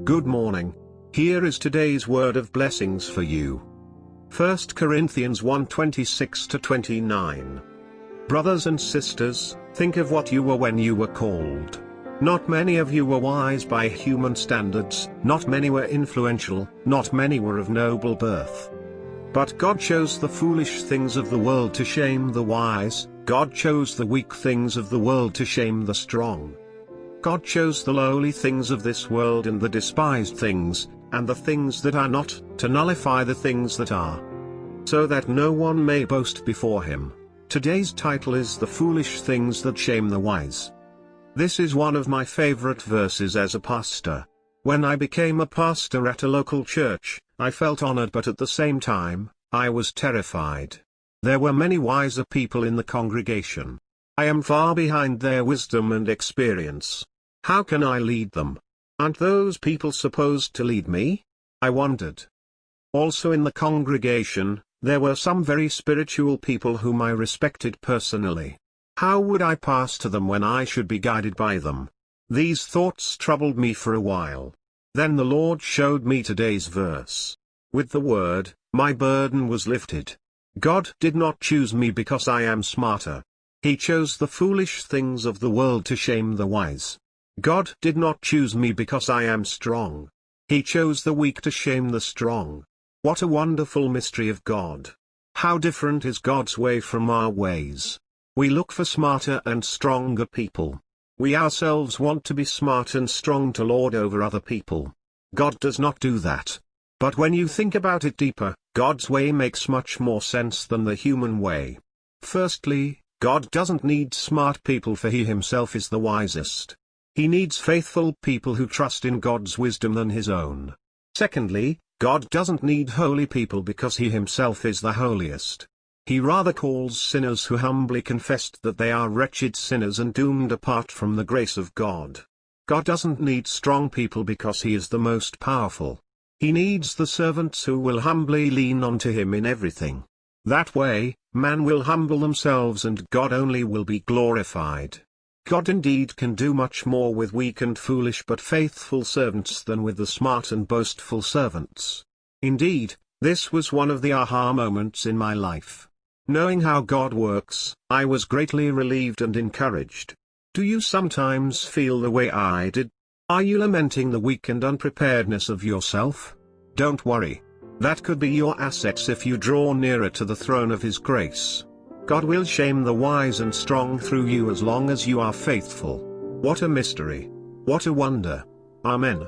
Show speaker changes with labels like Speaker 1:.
Speaker 1: Good morning. Here is today's word of blessings for you. 1 Corinthians 1:26-29. Brothers and sisters, think of what you were when you were called. Not many of you were wise by human standards, not many were influential, not many were of noble birth. But God chose the foolish things of the world to shame the wise, God chose the weak things of the world to shame the strong. God chose the lowly things of this world and the despised things, and the things that are not, to nullify the things that are, so that no one may boast before him. Today's title is The Foolish Things That Shame the Wise. This is one of my favorite verses as a pastor. When I became a pastor at a local church, I felt honored, but at the same time, I was terrified. There were many wiser people in the congregation. I am far behind their wisdom and experience. How can I lead them? Aren't those people supposed to lead me? I wondered. Also in the congregation, there were some very spiritual people whom I respected personally. How would I pass to them when I should be guided by them? These thoughts troubled me for a while. Then the Lord showed me today's verse. With the word, my burden was lifted. God did not choose me because I am smarter. He chose the foolish things of the world to shame the wise. God did not choose me because I am strong. He chose the weak to shame the strong. What a wonderful mystery of God. How different is God's way from our ways. We look for smarter and stronger people. We ourselves want to be smart and strong to lord over other people. God does not do that. But when you think about it deeper, God's way makes much more sense than the human way. Firstly, God doesn't need smart people, for He Himself is the wisest. He needs faithful people who trust in God's wisdom than His own. Secondly, God doesn't need holy people because He Himself is the holiest. He rather calls sinners who humbly confessed that they are wretched sinners and doomed apart from the grace of God. God doesn't need strong people because He is the most powerful. He needs the servants who will humbly lean onto Him in everything. That way, man will humble themselves and God only will be glorified. God indeed can do much more with weak and foolish but faithful servants than with the smart and boastful servants. Indeed, this was one of the aha moments in my life. Knowing how God works, I was greatly relieved and encouraged. Do you sometimes feel the way I did? Are you lamenting the weak and unpreparedness of yourself? Don't worry. That could be your assets if you draw nearer to the throne of His grace. God will shame the wise and strong through you as long as you are faithful. What a mystery. What a wonder. Amen.